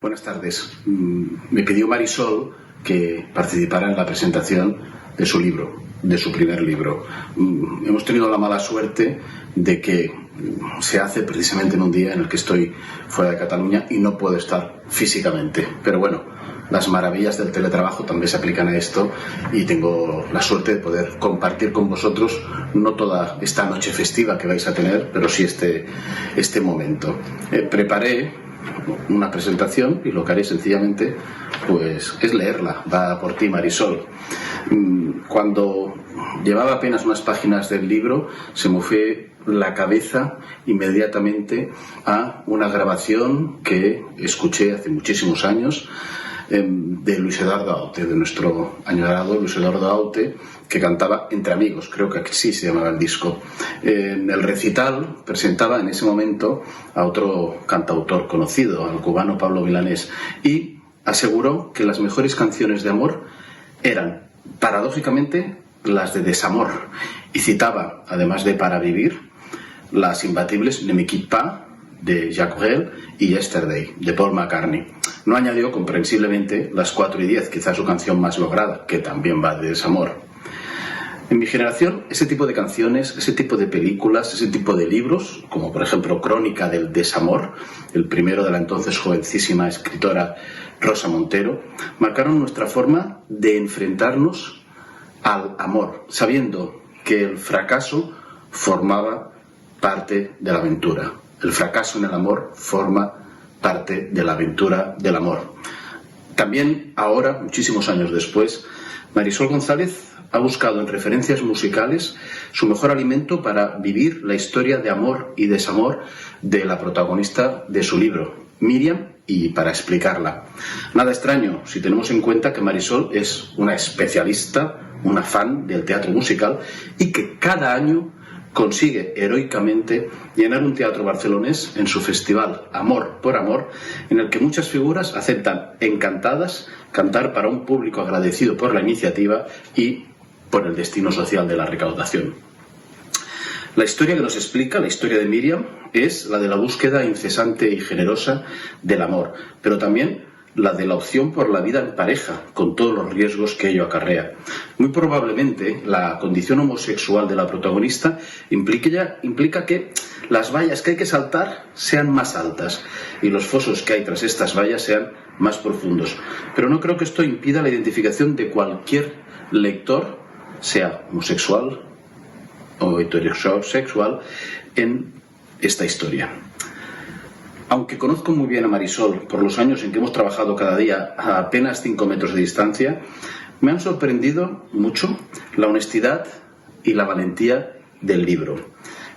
Buenas tardes. Me pidió Marisol que participara en la presentación de su libro, de su primer libro. Hemos tenido la mala suerte de que se hace precisamente en un día en el que estoy fuera de Cataluña y no puedo estar físicamente. Pero bueno, las maravillas del teletrabajo también se aplican a esto y tengo la suerte de poder compartir con vosotros no toda esta noche festiva que vais a tener, pero sí este momento. Preparé una presentación y lo que haré sencillamente pues es leerla. Va por ti, Marisol. Cuando llevaba apenas unas páginas del libro se me fue la cabeza inmediatamente a una grabación que escuché hace muchísimos años de Luis Eduardo Aute, de nuestro añorado Luis Eduardo Aute, que cantaba Entre Amigos, creo que así se llamaba el disco. En el recital presentaba en ese momento a otro cantautor conocido, al cubano Pablo Milanés, y aseguró que las mejores canciones de amor eran, paradójicamente, las de desamor, y citaba, además de Para Vivir, las imbatibles Ne me quitte pas, de Jacques Brel, y Yesterday, de Paul McCartney. No añadió, comprensiblemente, las 4 y 10, quizás su canción más lograda, que también va de desamor. En mi generación, ese tipo de canciones, ese tipo de películas, ese tipo de libros, como por ejemplo Crónica del desamor, el primero de la entonces jovencísima escritora Rosa Montero, marcaron nuestra forma de enfrentarnos al amor, sabiendo que el fracaso formaba parte de la aventura. El fracaso en el amor forma parte de la aventura del amor. También ahora, muchísimos años después, Marisol González ha buscado en referencias musicales su mejor alimento para vivir la historia de amor y desamor de la protagonista de su libro, Míriam, y para explicarla. Nada extraño si tenemos en cuenta que Marisol es una especialista, una fan del teatro musical y que cada año consigue heroicamente llenar un teatro barcelonés en su festival Amor por Amor, en el que muchas figuras aceptan encantadas cantar para un público agradecido por la iniciativa y por el destino social de la recaudación. La historia que nos explica, la historia de Míriam, es la de la búsqueda incesante y generosa del amor, pero también la de la opción por la vida en pareja, con todos los riesgos que ello acarrea. Muy probablemente la condición homosexual de la protagonista implica que las vallas que hay que saltar sean más altas y los fosos que hay tras estas vallas sean más profundos. Pero no creo que esto impida la identificación de cualquier lector, sea homosexual o heterosexual, en esta historia. Aunque conozco muy bien a Marisol por los años en que hemos trabajado cada día a apenas 5 metros de distancia, me han sorprendido mucho la honestidad y la valentía del libro.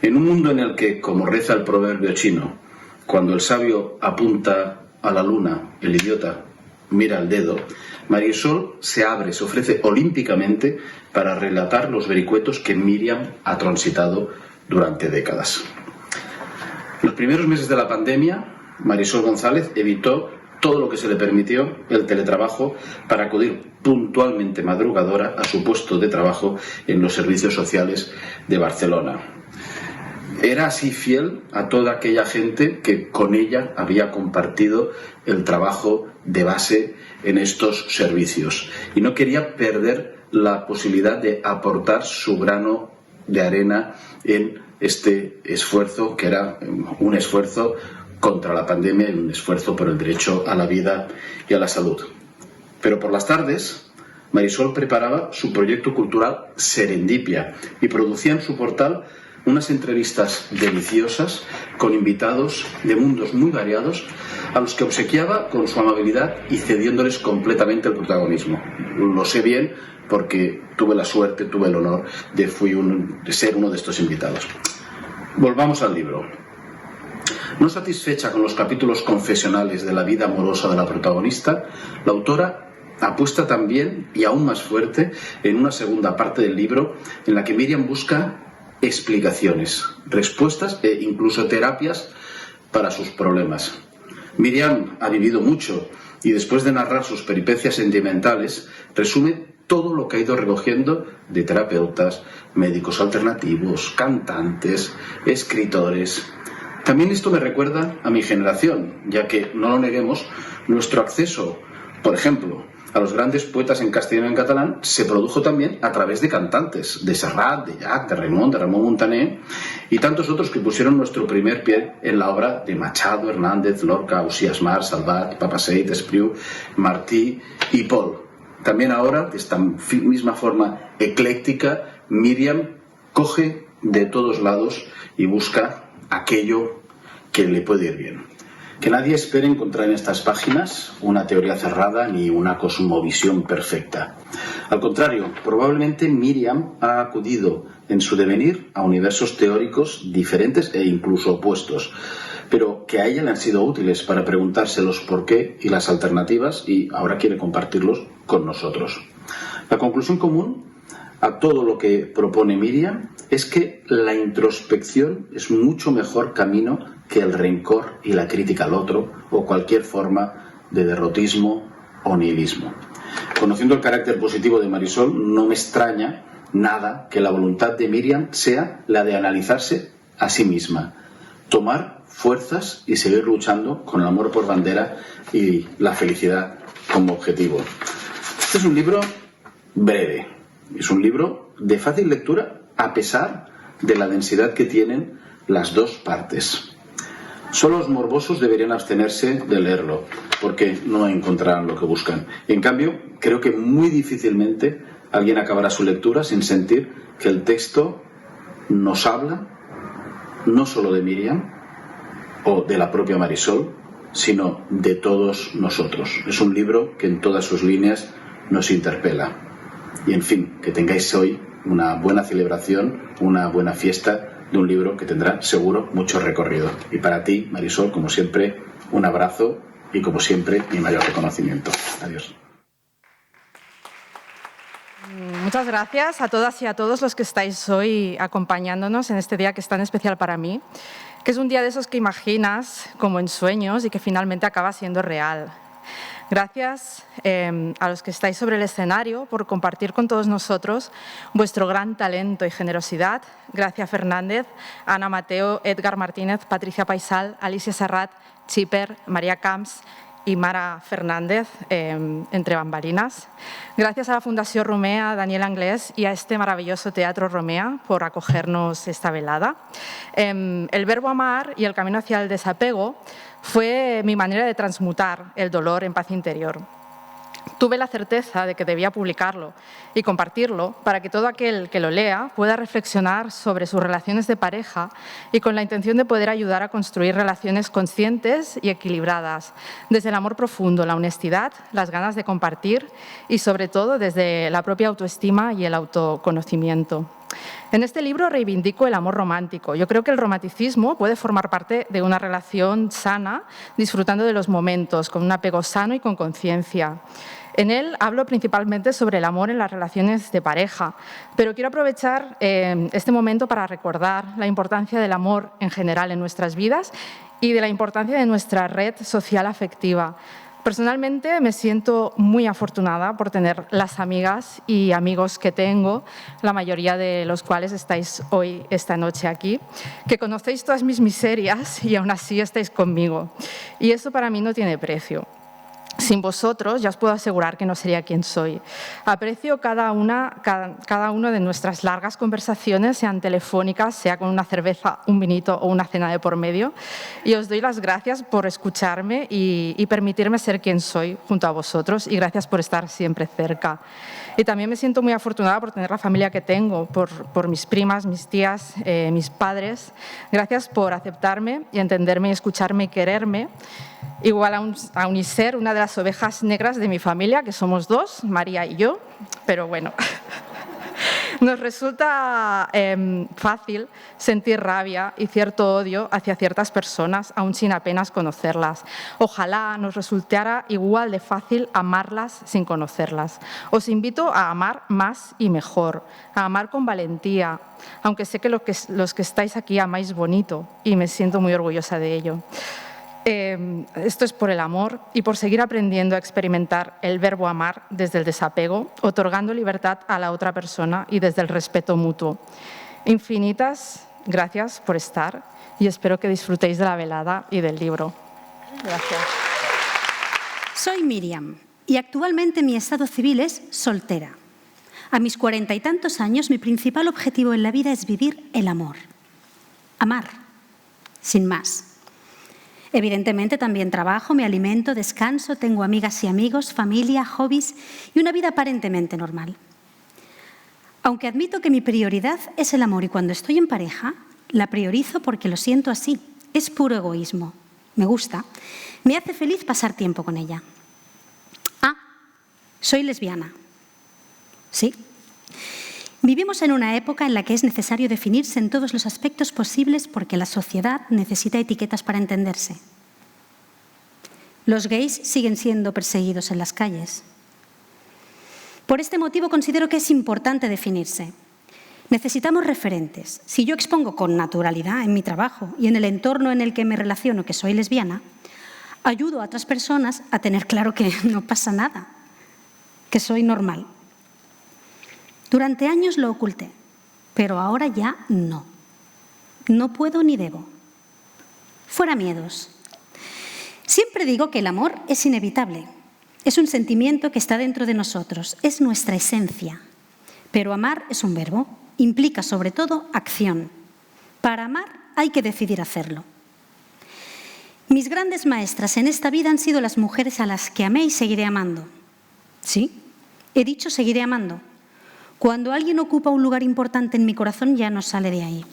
En un mundo en el que, como reza el proverbio chino, cuando el sabio apunta a la luna, el idiota mira al dedo, Marisol se abre, se ofrece olímpicamente para relatar los vericuetos que Míriam ha transitado durante décadas. En los primeros meses de la pandemia, Marisol González evitó todo lo que se le permitió el teletrabajo para acudir puntualmente madrugadora a su puesto de trabajo en los servicios sociales de Barcelona. Era así fiel a toda aquella gente que con ella había compartido el trabajo de base en estos servicios y no quería perder la posibilidad de aportar su grano de arena en este esfuerzo, que era un esfuerzo contra la pandemia y un esfuerzo por el derecho a la vida y a la salud. Pero por las tardes, Marisol preparaba su proyecto cultural Serendipia y producía en su portal unas entrevistas deliciosas con invitados de mundos muy variados a los que obsequiaba con su amabilidad y cediéndoles completamente el protagonismo. Lo sé bien porque tuve la suerte, tuve el honor de ser uno de estos invitados. Volvamos al libro. No satisfecha con los capítulos confesionales de la vida amorosa de la protagonista, la autora apuesta también, y aún más fuerte, en una segunda parte del libro en la que Míriam busca explicaciones, respuestas e incluso terapias para sus problemas. Míriam ha vivido mucho y después de narrar sus peripecias sentimentales, resume todo lo que ha ido recogiendo de terapeutas, médicos alternativos, cantantes, escritores, También esto me recuerda a mi generación, ya que, no lo neguemos, nuestro acceso, por ejemplo, a los grandes poetas en castellano y en catalán se produjo también a través de cantantes, de Serrat, de Llach, de Ramón Montaner y tantos otros que pusieron nuestro primer pie en la obra de Machado, Hernández, Lorca, Ausiàs March, Salvat, Papasseit, Espriu, Martí y Paul. También ahora, de esta misma forma ecléctica, Míriam coge de todos lados y busca aquello que le puede ir bien. Que nadie espere encontrar en estas páginas una teoría cerrada ni una cosmovisión perfecta. Al contrario, probablemente Míriam ha acudido en su devenir a universos teóricos diferentes e incluso opuestos, pero que a ella le han sido útiles para preguntarse los por qué y las alternativas, y ahora quiere compartirlos con nosotros. La conclusión común a todo lo que propone Míriam es que la introspección es mucho mejor camino que el rencor y la crítica al otro o cualquier forma de derrotismo o nihilismo. Conociendo el carácter positivo de Marisol, no me extraña nada que la voluntad de Míriam sea la de analizarse a sí misma, tomar fuerzas y seguir luchando con el amor por bandera y la felicidad como objetivo. Este es un libro breve, es un libro de fácil lectura a pesar de la densidad que tienen las dos partes. Solo los morbosos deberían abstenerse de leerlo, porque no encontrarán lo que buscan. En cambio, creo que muy difícilmente alguien acabará su lectura sin sentir que el texto nos habla no solo de Míriam o de la propia Marisol, sino de todos nosotros. Es un libro que en todas sus líneas nos interpela. Y en fin, que tengáis hoy una buena celebración, una buena fiesta de un libro que tendrá seguro mucho recorrido. Y para ti, Marisol, como siempre, un abrazo y como siempre, mi mayor reconocimiento. Adiós. Muchas gracias a todas y a todos los que estáis hoy acompañándonos en este día que es tan especial para mí, que es un día de esos que imaginas como en sueños y que finalmente acaba siendo real. Gracias a los que estáis sobre el escenario por compartir con todos nosotros vuestro gran talento y generosidad. Gracias Fernández, Ana Mateo, Edgar Martínez, Patricia Paisal, Alicia Serrat, Chipper, María Camps y Mara Fernández, entre bambalinas. Gracias a la Fundació Romea, a Daniel Anglès y a este maravilloso Teatro Romea por acogernos esta velada. El verbo amar y el camino hacia el desapego fue mi manera de transmutar el dolor en paz interior. Tuve la certeza de que debía publicarlo y compartirlo para que todo aquel que lo lea pueda reflexionar sobre sus relaciones de pareja y con la intención de poder ayudar a construir relaciones conscientes y equilibradas, desde el amor profundo, la honestidad, las ganas de compartir y sobre todo desde la propia autoestima y el autoconocimiento. En este libro reivindico el amor romántico. Yo creo que el romanticismo puede formar parte de una relación sana, disfrutando de los momentos, con un apego sano y con conciencia. En él hablo principalmente sobre el amor en las relaciones de pareja, pero quiero aprovechar este momento para recordar la importancia del amor en general en nuestras vidas y de la importancia de nuestra red social afectiva. Personalmente me siento muy afortunada por tener las amigas y amigos que tengo, la mayoría de los cuales estáis hoy, esta noche aquí, que conocéis todas mis miserias y aún así estáis conmigo. Y eso para mí no tiene precio. Sin vosotros, ya os puedo asegurar que no sería quien soy. Aprecio cada una de nuestras largas conversaciones, sean telefónicas, sea con una cerveza, un vinito o una cena de por medio. Y os doy las gracias por escucharme y permitirme ser quien soy junto a vosotros. Y gracias por estar siempre cerca. Y también me siento muy afortunada por tener la familia que tengo, por mis primas, mis tías, mis padres. Gracias por aceptarme y entenderme y escucharme y quererme. Igual a Uniser, una de las ovejas negras de mi familia, que somos dos, María y yo, pero bueno. Nos resulta fácil sentir rabia y cierto odio hacia ciertas personas, aún sin apenas conocerlas. Ojalá nos resultara igual de fácil amarlas sin conocerlas. Os invito a amar más y mejor, a amar con valentía, aunque sé que los que estáis aquí amáis bonito y me siento muy orgullosa de ello. Esto es por el amor y por seguir aprendiendo a experimentar el verbo amar desde el desapego, otorgando libertad a la otra persona y desde el respeto mutuo. Infinitas gracias por estar y espero que disfrutéis de la velada y del libro. Gracias. Soy Miriam y actualmente mi estado civil es soltera. A mis 40 y tantos años, mi principal objetivo en la vida es vivir el amor. Amar, sin más. Evidentemente también trabajo, me alimento, descanso, tengo amigas y amigos, familia, hobbies y una vida aparentemente normal. Aunque admito que mi prioridad es el amor y cuando estoy en pareja, la priorizo porque lo siento así. Es puro egoísmo. Me gusta. Me hace feliz pasar tiempo con ella. Ah, soy lesbiana. Sí. Vivimos en una época en la que es necesario definirse en todos los aspectos posibles porque la sociedad necesita etiquetas para entenderse. Los gays siguen siendo perseguidos en las calles. Por este motivo considero que es importante definirse. Necesitamos referentes. Si yo expongo con naturalidad en mi trabajo y en el entorno en el que me relaciono que soy lesbiana, ayudo a otras personas a tener claro que no pasa nada, que soy normal. Durante años lo oculté, pero ahora ya no. No puedo ni debo. Fuera miedos. Siempre digo que el amor es inevitable. Es un sentimiento que está dentro de nosotros, es nuestra esencia. Pero amar es un verbo, implica sobre todo acción. Para amar hay que decidir hacerlo. Mis grandes maestras en esta vida han sido las mujeres a las que amé y seguiré amando. Sí, he dicho seguiré amando. Cuando alguien ocupa un lugar importante en mi corazón ya no sale de ahí.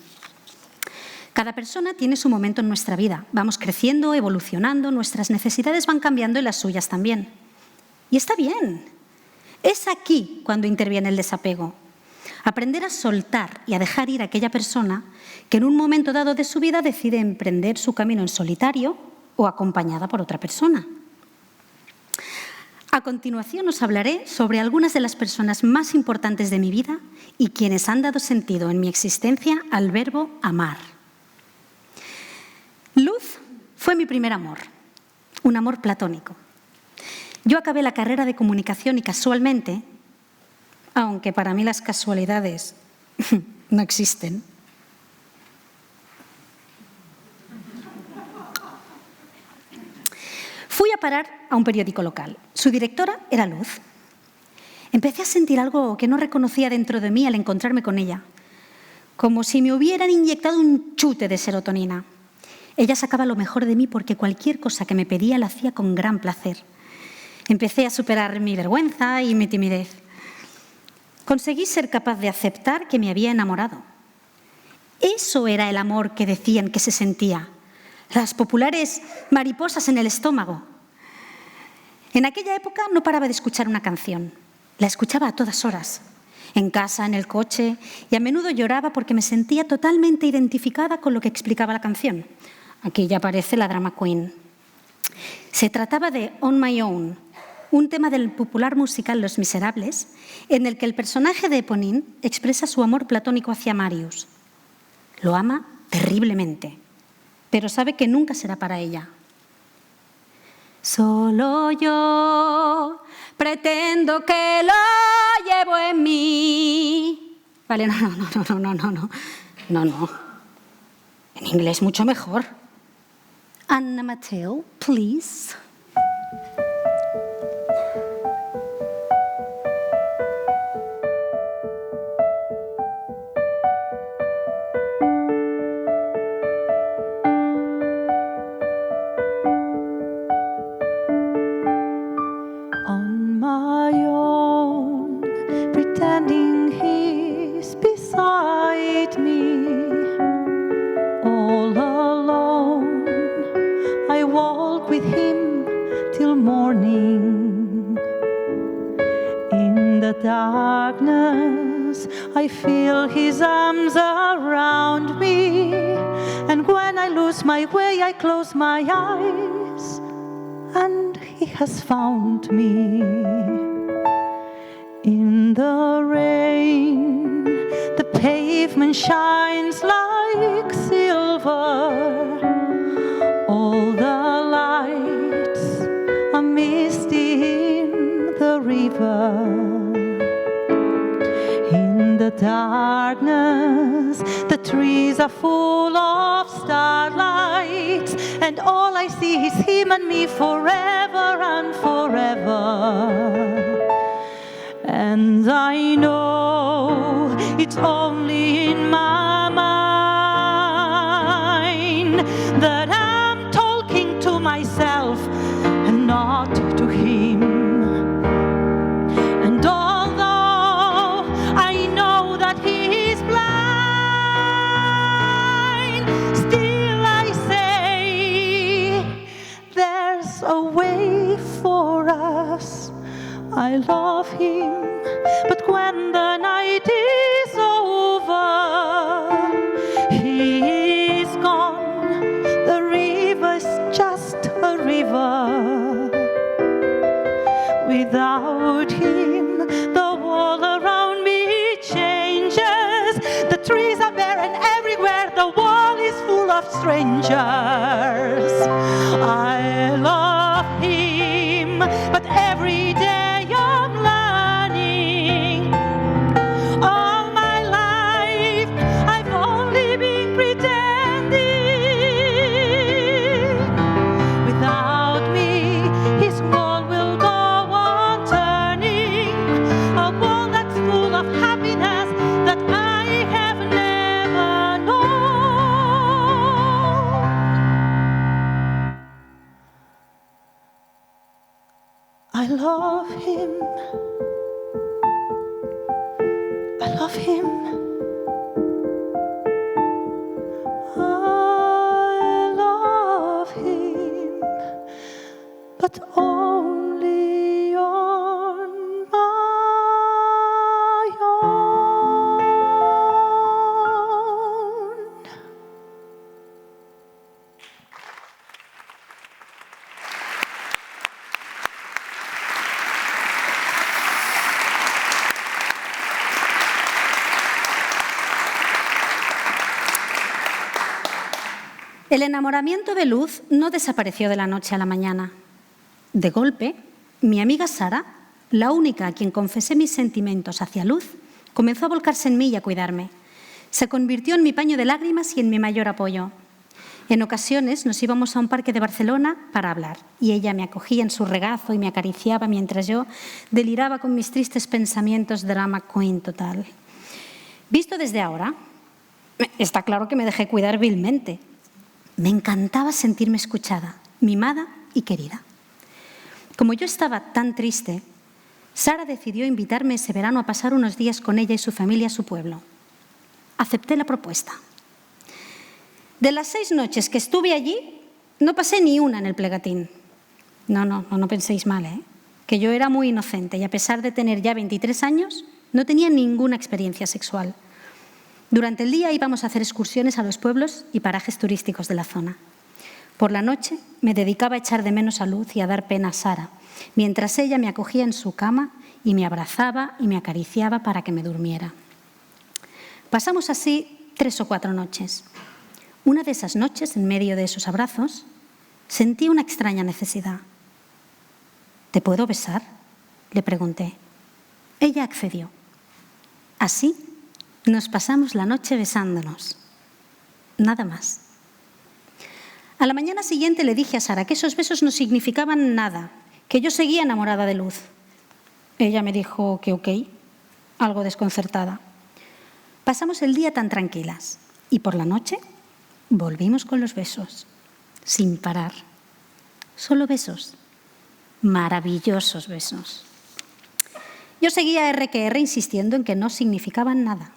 Cada persona tiene su momento en nuestra vida. Vamos creciendo, evolucionando, nuestras necesidades van cambiando y las suyas también. Y está bien. Es aquí cuando interviene el desapego. Aprender a soltar y a dejar ir a aquella persona que en un momento dado de su vida decide emprender su camino en solitario o acompañada por otra persona. A continuación os hablaré sobre algunas de las personas más importantes de mi vida y quienes han dado sentido en mi existencia al verbo amar. Luz fue mi primer amor, un amor platónico. Yo acabé la carrera de comunicación y casualmente, aunque para mí las casualidades no existen, fui a parar a un periódico local. Su directora era Luz. Empecé a sentir algo que no reconocía dentro de mí al encontrarme con ella, como si me hubieran inyectado un chute de serotonina. Ella sacaba lo mejor de mí porque cualquier cosa que me pedía la hacía con gran placer. Empecé a superar mi vergüenza y mi timidez. Conseguí ser capaz de aceptar que me había enamorado. Eso era el amor que decían que se sentía. Las populares mariposas en el estómago. En aquella época no paraba de escuchar una canción. La escuchaba a todas horas. En casa, en el coche, y a menudo lloraba porque me sentía totalmente identificada con lo que explicaba la canción. Aquí ya aparece la drama queen. Se trataba de On My Own, un tema del popular musical Los Miserables, en el que el personaje de Eponine expresa su amor platónico hacia Marius. Lo ama terriblemente, pero sabe que nunca será para ella. Solo yo pretendo que lo llevo en mí. Vale, no. En inglés mucho mejor. Anna Mateo, please. On my own, pretending he's beside me. All alone, I walk with him till morning. In the darkness, I feel his arms around me. And when I lose my way, I close my eyes, and he has found me. In the rain, the pavement shines like silver. All the lights are misty in the river. In the darkness, the trees are full of starlight, and all I see is him and me forever and forever. And I know it's only in my mind that I'm talking to myself and not to him. And although I know that he is blind, still I say there's a way for us. I love him, but when the night is over, he is gone. The river's just a river. Without him, the world around me changes. The trees are barren everywhere. The world is full of strangers. I love him, but every day I love him. I love him. I love him, but only on my own. El enamoramiento de Luz no desapareció de la noche a la mañana. De golpe, mi amiga Sara, la única a quien confesé mis sentimientos hacia Luz, comenzó a volcarse en mí y a cuidarme. Se convirtió en mi paño de lágrimas y en mi mayor apoyo. En ocasiones nos íbamos a un parque de Barcelona para hablar y ella me acogía en su regazo y me acariciaba mientras yo deliraba con mis tristes pensamientos drama queen total. Visto desde ahora, está claro que me dejé cuidar vilmente. Me encantaba sentirme escuchada, mimada y querida. Como yo estaba tan triste, Sara decidió invitarme ese verano a pasar unos días con ella y su familia a su pueblo. Acepté la propuesta. De las 6 noches que estuve allí, no pasé ni una en el Plegatín. No penséis mal, que yo era muy inocente y a pesar de tener ya 23 años, no tenía ninguna experiencia sexual. Durante el día íbamos a hacer excursiones a los pueblos y parajes turísticos de la zona. Por la noche me dedicaba a echar de menos a Luz y a dar pena a Sara, mientras ella me acogía en su cama y me abrazaba y me acariciaba para que me durmiera. Pasamos así 3 o 4 noches. Una de esas noches, en medio de esos abrazos, sentí una extraña necesidad. ¿Te puedo besar?, le pregunté. Ella accedió. Así nos pasamos la noche besándonos. Nada más. A la mañana siguiente le dije a Sara que esos besos no significaban nada, que yo seguía enamorada de Luz. Ella me dijo que ok, algo desconcertada. Pasamos el día tan tranquilas y por la noche volvimos con los besos, sin parar. Solo besos, maravillosos besos. Yo seguía R que R insistiendo en que no significaban nada.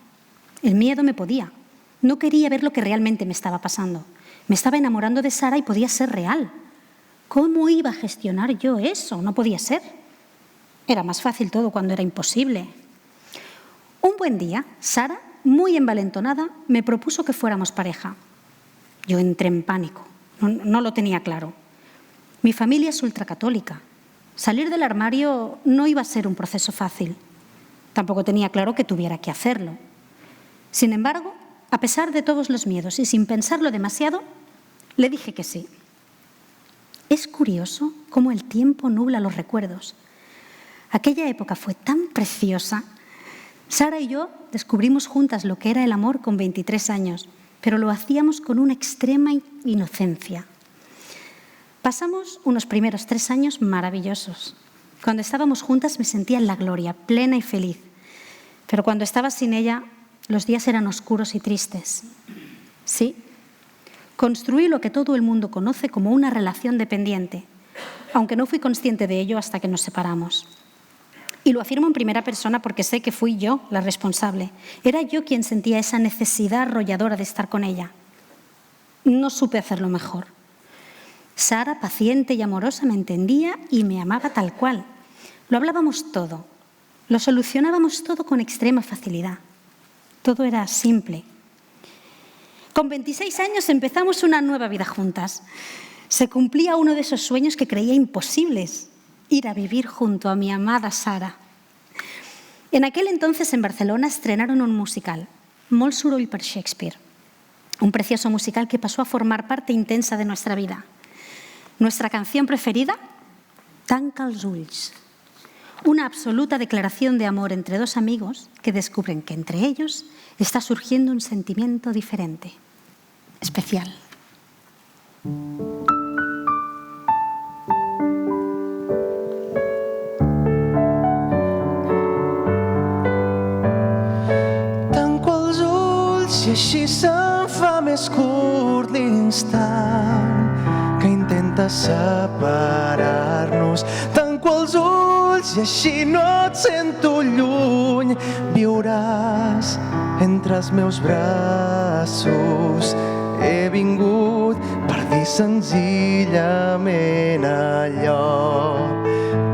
El miedo me podía. No quería ver lo que realmente me estaba pasando. Me estaba enamorando de Sara y podía ser real. ¿Cómo iba a gestionar yo eso? No podía ser. Era más fácil todo cuando era imposible. Un buen día, Sara, muy envalentonada, me propuso que fuéramos pareja. Yo entré en pánico. No lo tenía claro. Mi familia es ultracatólica. Salir del armario no iba a ser un proceso fácil. Tampoco tenía claro que tuviera que hacerlo. Sin embargo, a pesar de todos los miedos y sin pensarlo demasiado, le dije que sí. Es curioso cómo el tiempo nubla los recuerdos. Aquella época fue tan preciosa. Sara y yo descubrimos juntas lo que era el amor con 23 años, pero lo hacíamos con una extrema inocencia. Pasamos unos primeros 3 años maravillosos. Cuando estábamos juntas me sentía en la gloria, plena y feliz. Pero cuando estaba sin ella, los días eran oscuros y tristes. Sí, construí lo que todo el mundo conoce como una relación dependiente, aunque no fui consciente de ello hasta que nos separamos. Y lo afirmo en primera persona porque sé que fui yo la responsable. Era yo quien sentía esa necesidad arrolladora de estar con ella. No supe hacerlo mejor. Sara, paciente y amorosa, me entendía y me amaba tal cual. Lo hablábamos todo, lo solucionábamos todo con extrema facilidad. Todo era simple. Con 26 años empezamos una nueva vida juntas. Se cumplía uno de esos sueños que creía imposibles, ir a vivir junto a mi amada Sara. En aquel entonces en Barcelona estrenaron un musical, Molt soroll per Shakespeare, un precioso musical que pasó a formar parte intensa de nuestra vida. Nuestra canción preferida, Tanca els ulls, una absoluta declaración de amor entre dos amigos que descubren que entre ellos está surgiendo un sentimiento diferente, especial. I així se'n fa més curt l'instant que intenta separar-nos. Tanco els ulls i així no et sento lluny. Viuràs entre els meus braços. He vingut per dir senzillament allò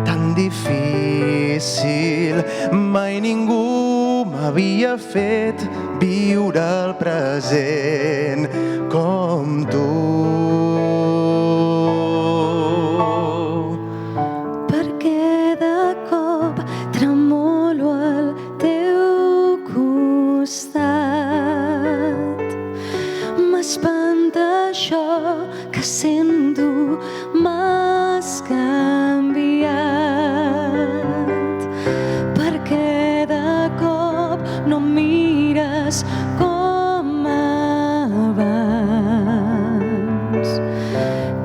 tan difícil. Mai ningú m'havia fet viure el present com tu. Perquè de cop tremolo al teu costat. M'espanta això que sento, m'has canviat. Perquè de cop no mires com abans.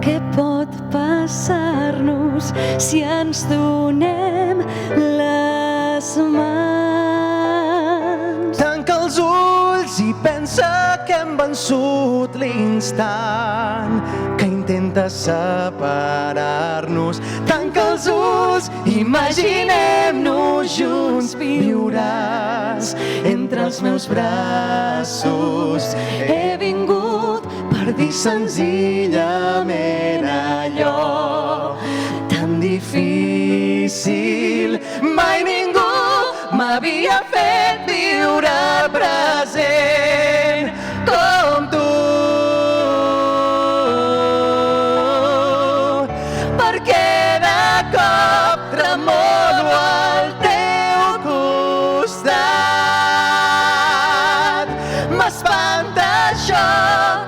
Què pot passar-nos si ens donem les mans? Tanca els ulls i pensa que hem vençut l'instant que intenta separar-nos. Tanca els ulls, imaginem-nos junts. Viuràs entre els meus braços. He vingut per dir senzillament allò tan difícil. Mai ningú m'havia fet viure el present com tu. Perquè de cop tremolo al teu costat. M'espanta això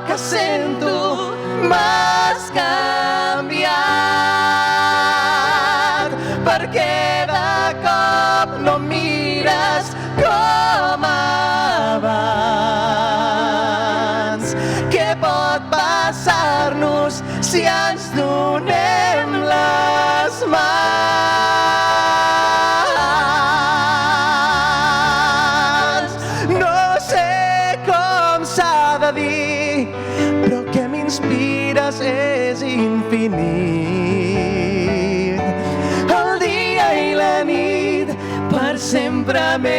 que sento, m'has canviat. Perquè de cop no mires com abans. Què pot passar-nos si ens donem les mans? No sé com s'ha de dir, però el que m'inspires és infinit. El dia i la nit per sempre més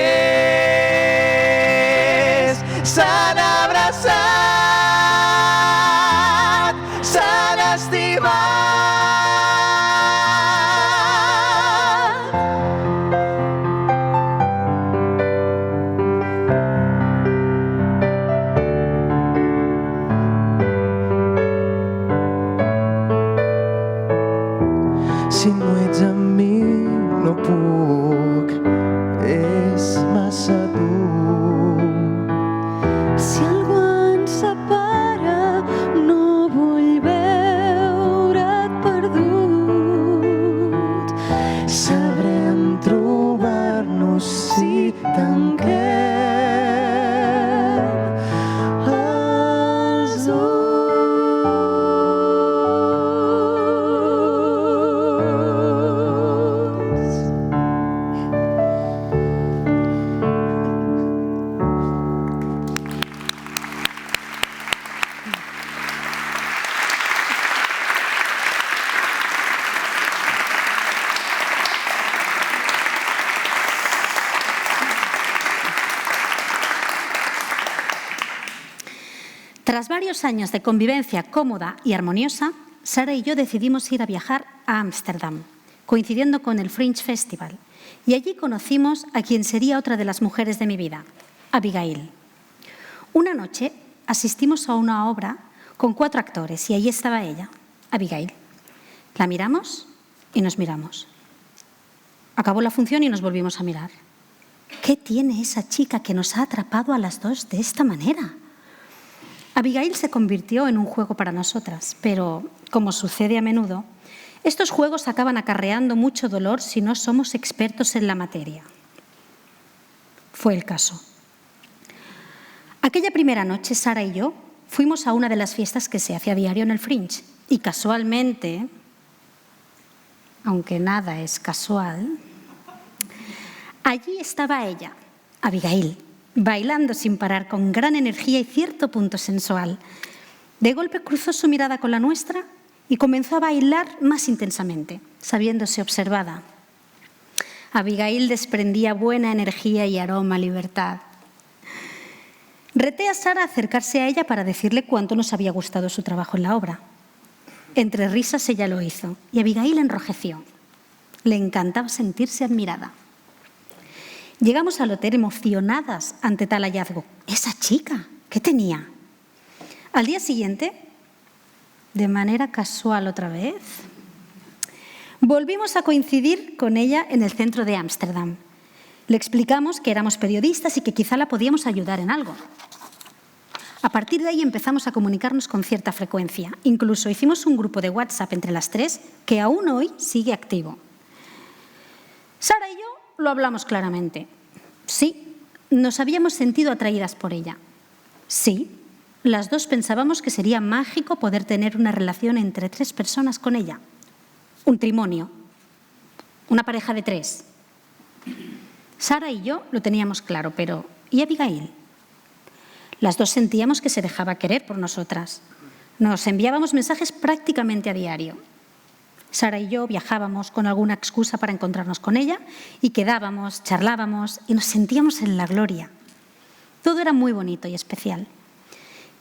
s'han abraçat, s'han estimat. Si no ets amb mi no puc, és massa dur. Si algú ens separa, no vull veure't perdut. Sabrem trobar-nos si tanquem Tras varios años de convivencia cómoda y armoniosa, Sara y yo decidimos ir a viajar a Ámsterdam, coincidiendo con el Fringe Festival, y allí conocimos a quien sería otra de las mujeres de mi vida, Abigail. Una noche asistimos a una obra con 4 actores y allí estaba ella, Abigail. La miramos y nos miramos. Acabó la función y nos volvimos a mirar. ¿Qué tiene esa chica que nos ha atrapado a las dos de esta manera? Abigail se convirtió en un juego para nosotras, pero, como sucede a menudo, estos juegos acaban acarreando mucho dolor si no somos expertos en la materia. Fue el caso. Aquella primera noche, Sara y yo fuimos a una de las fiestas que se hace a diario en el Fringe y casualmente, aunque nada es casual, allí estaba ella, Abigail, bailando sin parar con gran energía y cierto punto sensual. De golpe cruzó su mirada con la nuestra y comenzó a bailar más intensamente, sabiéndose observada. Abigail desprendía buena energía y aroma a libertad. Reté a Sara a acercarse a ella para decirle cuánto nos había gustado su trabajo en la obra. Entre risas ella lo hizo y Abigail enrojeció. Le encantaba sentirse admirada. Llegamos al hotel emocionadas ante tal hallazgo. ¿Esa chica? ¿Qué tenía? Al día siguiente, de manera casual otra vez, volvimos a coincidir con ella en el centro de Ámsterdam. Le explicamos que éramos periodistas y que quizá la podíamos ayudar en algo. A partir de ahí empezamos a comunicarnos con cierta frecuencia. Incluso hicimos un grupo de WhatsApp entre las 3 que aún hoy sigue activo. Sara y yo lo hablamos claramente. Sí, nos habíamos sentido atraídas por ella. Sí, las dos pensábamos que sería mágico poder tener una relación entre 3 personas con ella. Un trimonio, una pareja de 3. Sara y yo lo teníamos claro, pero ¿y Abigail? Las dos sentíamos que se dejaba querer por nosotras. Nos enviábamos mensajes prácticamente a diario. Sara y yo viajábamos con alguna excusa para encontrarnos con ella y quedábamos, charlábamos y nos sentíamos en la gloria. Todo era muy bonito y especial.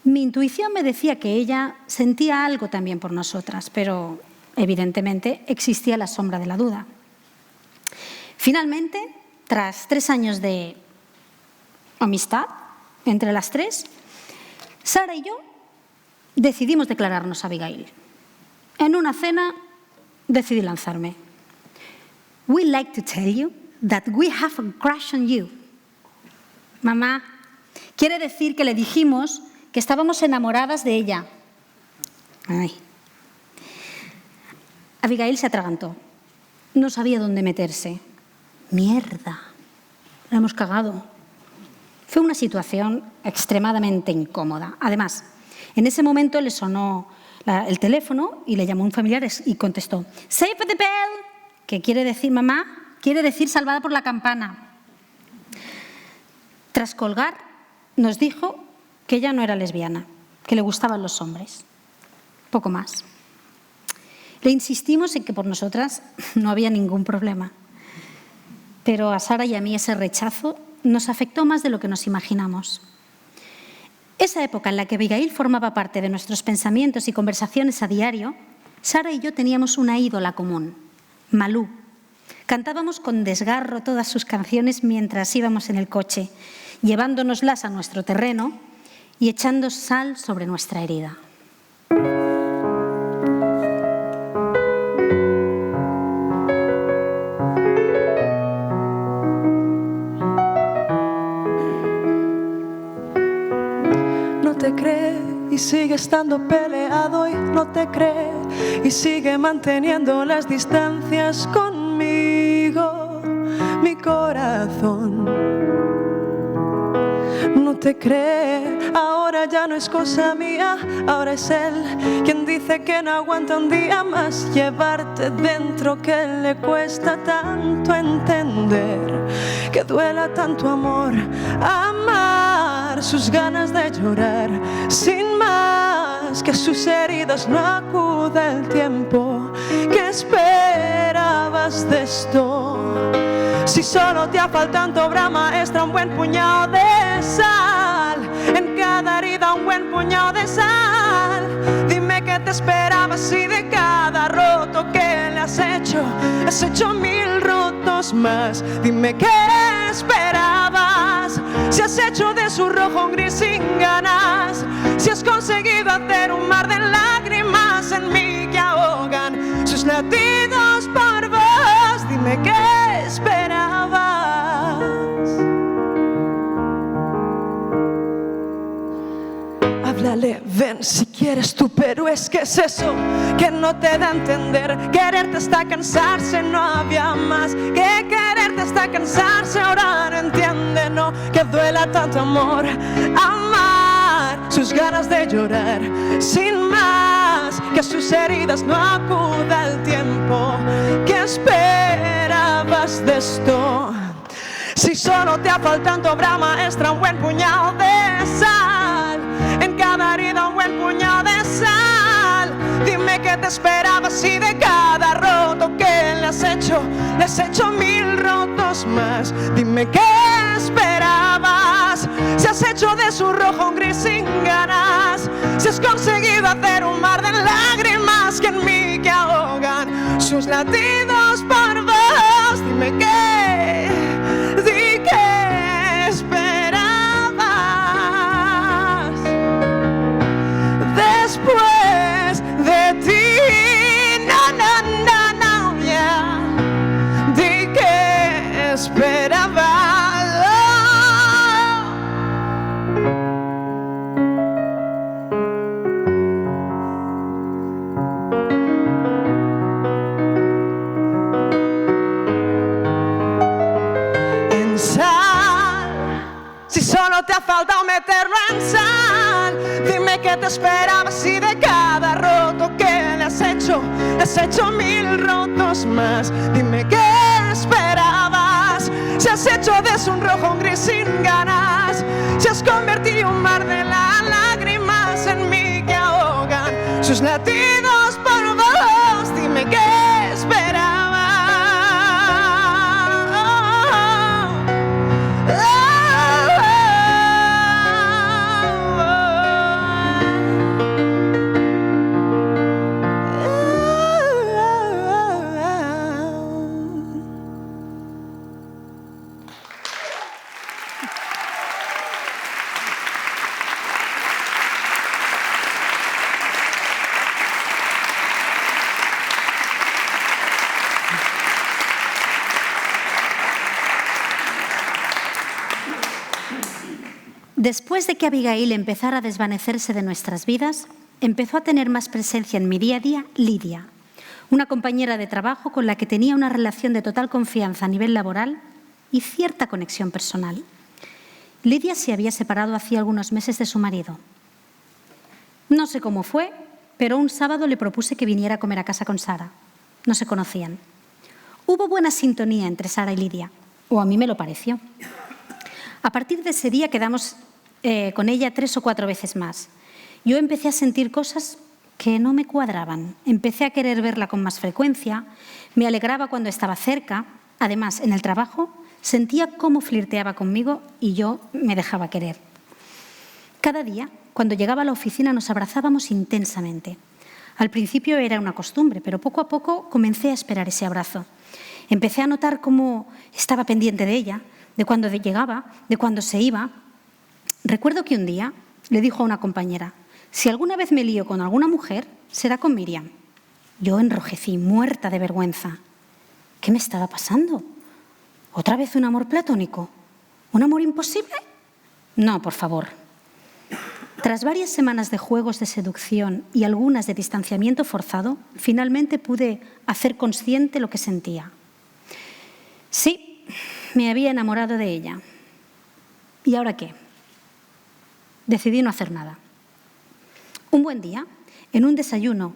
Mi intuición me decía que ella sentía algo también por nosotras, pero evidentemente existía la sombra de la duda. Finalmente, tras 3 años de amistad entre las 3, Sara y yo decidimos declararnos a Abigail. En una cena decidí lanzarme. We'd like to tell you that we have a crush on you. Mamá, quiere decir que le dijimos que estábamos enamoradas de ella. Ay. Abigail se atragantó. No sabía dónde meterse. Mierda, la hemos cagado. Fue una situación extremadamente incómoda. Además, en ese momento le sonó el teléfono y le llamó un familiar y contestó, "Save the bell", que quiere decir mamá, quiere decir salvada por la campana. Tras colgar, nos dijo que ella no era lesbiana, que le gustaban los hombres. Poco más. Le insistimos en que por nosotras no había ningún problema. Pero a Sara y a mí ese rechazo nos afectó más de lo que nos imaginamos. Esa época en la que Abigail formaba parte de nuestros pensamientos y conversaciones a diario, Sara y yo teníamos una ídola común, Malú. Cantábamos con desgarro todas sus canciones mientras íbamos en el coche, llevándonoslas a nuestro terreno y echando sal sobre nuestra herida. No te cree y sigue estando peleado y no te cree y sigue manteniendo las distancias conmigo, mi corazón. No te cree, ahora ya no es cosa mía, ahora es él quien dice que no aguanta un día más llevarte dentro, que le cuesta tanto entender, que duela tanto amor, amar, sus ganas de llorar, sin más, que a sus heridas no acude el tiempo. ¿Qué esperabas de esto? Si solo te ha faltado obra maestra, un buen puñado de sal en cada herida un buen puñado de sal. Dime que te esperabas y de cada roto que le has hecho 1000 rotos más. Dime qué esperabas, si has hecho de su rojo un gris sin ganas, si has conseguido hacer un mar de lágrimas en mí que ahogan sus latidos por vos. Dime qué esperabas. Háblale, ven si quieres tú, pero es que es eso que no te da a entender. Quererte hasta cansarse, no había más que quererte hasta cansarse. Ahora no entiende, no, que duela tanto amor, amar, sus ganas de llorar sin más, que a sus heridas no acuda el tiempo. ¿Qué esperabas de esto? Si solo te ha faltado en tu obra maestra un buen puñado de sal, en cada herida un buen puñado de sal. Dime que te esperabas y de cada roto que le has hecho 1000 rotos más. Dime qué esperabas, si has hecho de su rojo un gris sin ganas, si has conseguido hacer un mar de lágrimas que en mí que ahogan sus latidos por vos. Dime qué esperabas después de ti. No, no, no, no, yeah. Di que esperabas. En sal, si solo te ha faltado meterlo en sal. Dime que te esperabas y de cada roto que le has hecho 1000 rotos más. Dime qué esperabas, si has hecho de un rojo un gris sin ganas, si has convertido un mar de lágrimas en mí que ahogan sus latidos por vos. Dime qué esperabas. Después de que Abigail empezara a desvanecerse de nuestras vidas, empezó a tener más presencia en mi día a día Lidia, una compañera de trabajo con la que tenía una relación de total confianza a nivel laboral y cierta conexión personal. Lidia se había separado hacía algunos meses de su marido. No sé cómo fue, pero un sábado le propuse que viniera a comer a casa con Sara. No se conocían. Hubo buena sintonía entre Sara y Lidia, o a mí me lo pareció. A partir de ese día quedamos con ella 3 o 4 veces más. Yo empecé a sentir cosas que no me cuadraban. Empecé a querer verla con más frecuencia, me alegraba cuando estaba cerca. Además, en el trabajo sentía cómo flirteaba conmigo y yo me dejaba querer. Cada día, cuando llegaba a la oficina, nos abrazábamos intensamente. Al principio era una costumbre, pero poco a poco comencé a esperar ese abrazo. Empecé a notar cómo estaba pendiente de ella, de cuando llegaba, de cuando se iba. Recuerdo que un día le dijo a una compañera: si alguna vez me lío con alguna mujer, será con Miriam. Yo enrojecí, muerta de vergüenza. ¿Qué me estaba pasando? ¿Otra vez un amor platónico? ¿Un amor imposible? No, por favor. Tras varias semanas de juegos de seducción y algunas de distanciamiento forzado, finalmente pude hacer consciente lo que sentía. Sí, me había enamorado de ella. ¿Y ahora qué? Decidí no hacer nada. Un buen día, en un desayuno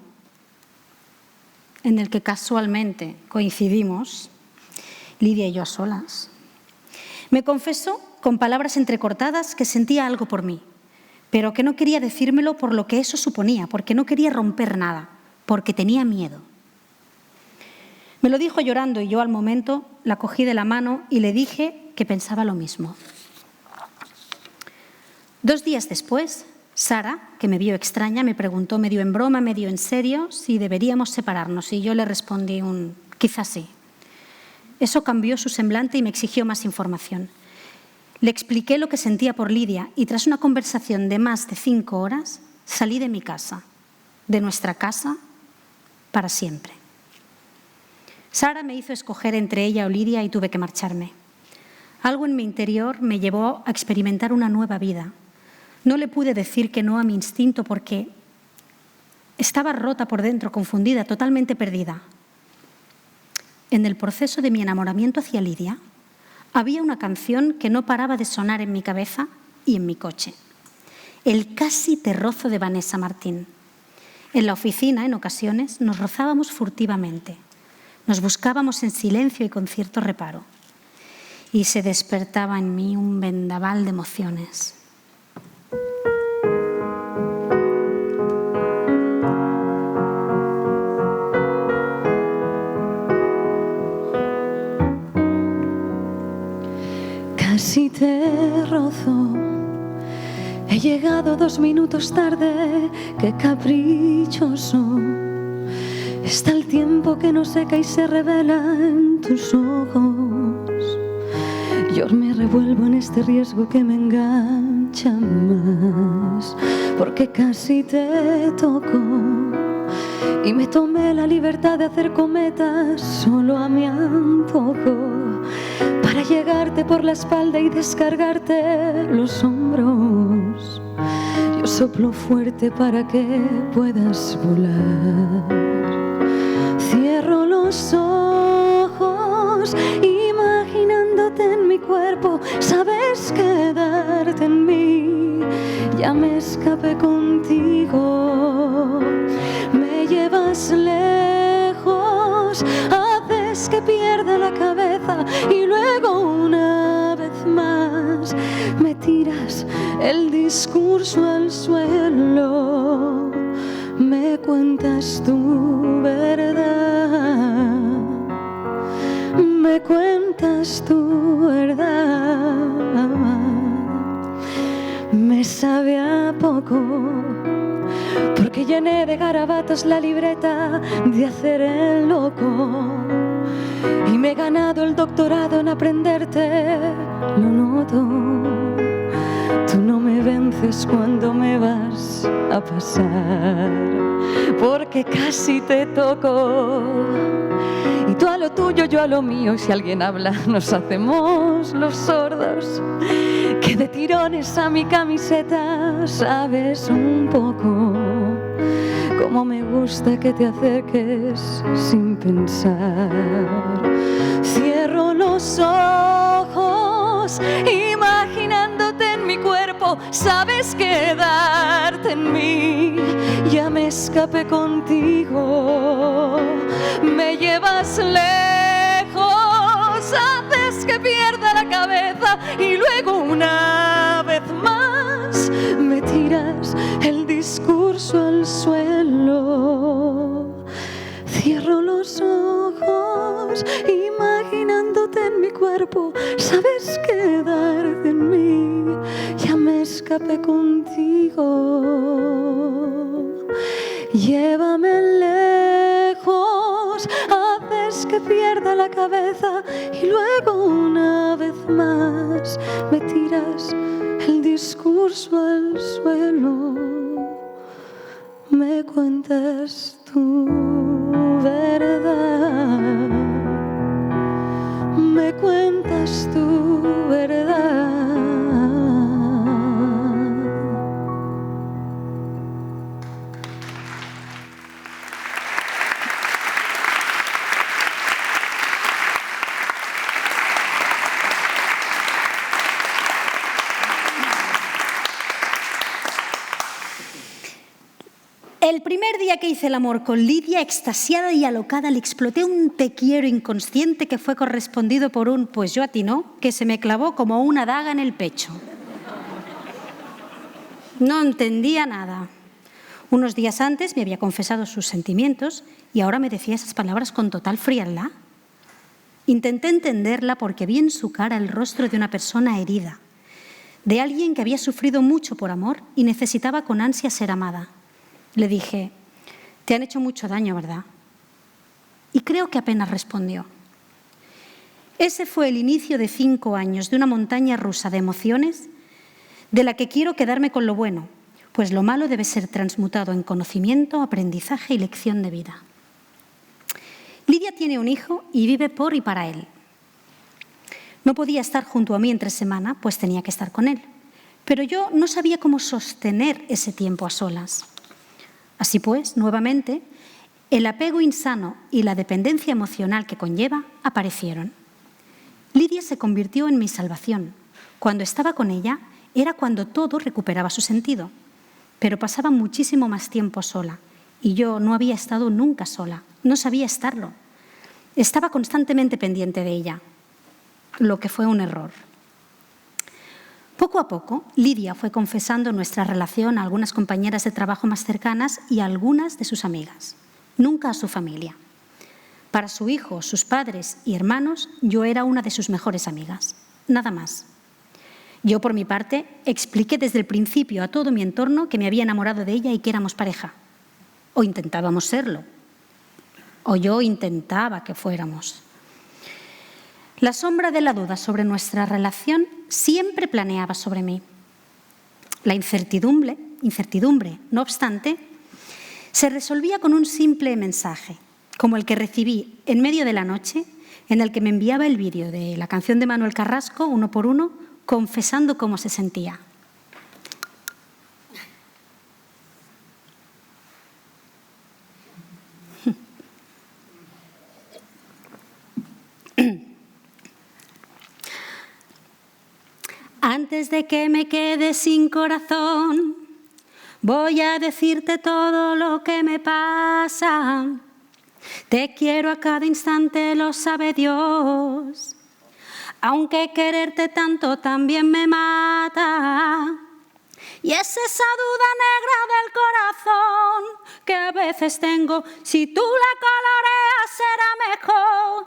en el que casualmente coincidimos, Lidia y yo a solas, me confesó con palabras entrecortadas que sentía algo por mí, pero que no quería decírmelo por lo que eso suponía, porque no quería romper nada, porque tenía miedo. Me lo dijo llorando y yo al momento la cogí de la mano y le dije que pensaba lo mismo. 2 días después, Sara, que me vio extraña, me preguntó medio en broma, medio en serio, si deberíamos separarnos, y yo le respondí quizás sí. Eso cambió su semblante y me exigió más información. Le expliqué lo que sentía por Lidia y tras una conversación de más de 5 horas, salí de mi casa, de nuestra casa, para siempre. Sara me hizo escoger entre ella o Lidia y tuve que marcharme. Algo en mi interior me llevó a experimentar una nueva vida. No le pude decir que no a mi instinto porque estaba rota por dentro, confundida, totalmente perdida. En el proceso de mi enamoramiento hacia Lidia, había una canción que no paraba de sonar en mi cabeza y en mi coche. El Casi te rozo de Vanessa Martín. En la oficina, en ocasiones, nos rozábamos furtivamente. Nos buscábamos en silencio y con cierto reparo. Y se despertaba en mí un vendaval de emociones. Casi te rozo, he llegado 2 minutos tarde, qué caprichoso. Está el tiempo que no seca y se revela en tus ojos. Yo me revuelvo en este riesgo que me engancha más, porque casi te toco y me tomé la libertad de hacer cometas solo a mi antojo, para llegarte por la espalda y descargarte los hombros. Yo soplo fuerte para que puedas volar. Cierro los ojos imaginándote en mi cuerpo. Sabes quedarte en mí. Ya me escapé contigo. Me llevas lejos. Haces que pierda la cabeza y luego una vez más me tiras el discurso al suelo. Me cuentas tu verdad, me cuentas tu verdad. Me sabe a poco, porque llené de garabatos la libreta de hacer el loco. Y me he ganado el doctorado en aprenderte, lo noto. Tú no me vences cuando me vas a pasar, porque casi te toco. Y tú a lo tuyo, yo a lo mío, y si alguien habla nos hacemos los sordos. Que de tirones a mi camiseta sabes un poco cómo me gusta que te acerques sin pensar. Cierro los ojos imaginándote en mi cuerpo. Sabes quedarte en mí. Ya me escapé contigo. Me llevas lejos. Haces que pierda la cabeza y luego una vez más me tiras el discurso al suelo. Cierro los ojos imaginándote en mi cuerpo. Sabes quedarte en mí. Ya me escapé contigo. Llévame lejos. Haces que pierda la cabeza y luego una vez más me tiras el discurso al suelo. Me cuentas tu verdad, me cuentas tu verdad. El primer día que hice el amor con Lidia, extasiada y alocada, le exploté un te quiero inconsciente que fue correspondido por un pues yo a ti no, que se me clavó como una daga en el pecho. No entendía nada. Unos días antes me había confesado sus sentimientos y ahora me decía esas palabras con total frialdad. Intenté entenderla porque vi en su cara el rostro de una persona herida, de alguien que había sufrido mucho por amor y necesitaba con ansia ser amada. Le dije: «Te han hecho mucho daño, ¿verdad?». Y creo que apenas respondió. Ese fue el inicio de 5 años de una montaña rusa de emociones de la que quiero quedarme con lo bueno, pues lo malo debe ser transmutado en conocimiento, aprendizaje y lección de vida. Lidia tiene un hijo y vive por y para él. No podía estar junto a mí entre semana, pues tenía que estar con él. Pero yo no sabía cómo sostener ese tiempo a solas. Así pues, nuevamente, el apego insano y la dependencia emocional que conlleva aparecieron. Lidia se convirtió en mi salvación. Cuando estaba con ella, era cuando todo recuperaba su sentido. Pero pasaba muchísimo más tiempo sola. Y yo no había estado nunca sola. No sabía estarlo. Estaba constantemente pendiente de ella, lo que fue un error. Poco a poco, Lidia fue confesando nuestra relación a algunas compañeras de trabajo más cercanas y a algunas de sus amigas, nunca a su familia. Para su hijo, sus padres y hermanos, yo era una de sus mejores amigas, nada más. Yo, por mi parte, expliqué desde el principio a todo mi entorno que me había enamorado de ella y que éramos pareja, o intentábamos serlo, o yo intentaba que fuéramos. La sombra de la duda sobre nuestra relación siempre planeaba sobre mí. La incertidumbre, no obstante, se resolvía con un simple mensaje, como el que recibí en medio de la noche, en el que me enviaba el vídeo de la canción de Manuel Carrasco, Uno por Uno, confesando cómo se sentía. Antes de que me quede sin corazón, voy a decirte todo lo que me pasa. Te quiero a cada instante, lo sabe Dios. Aunque quererte tanto también me mata. Y es esa duda negra del corazón que a veces tengo. Si tú la coloreas será mejor.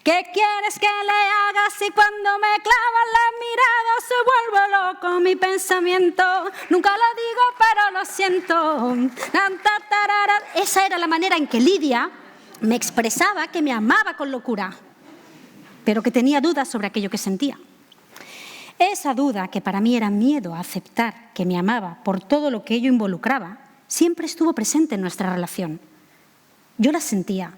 ¿Qué quieres que le haga si cuando me clavan la mirada se vuelve loco mi pensamiento? Nunca lo digo, pero lo siento. Esa era la manera en que Lidia me expresaba que me amaba con locura, pero que tenía dudas sobre aquello que sentía. Esa duda, que para mí era miedo a aceptar que me amaba por todo lo que ello involucraba, siempre estuvo presente en nuestra relación. Yo la sentía,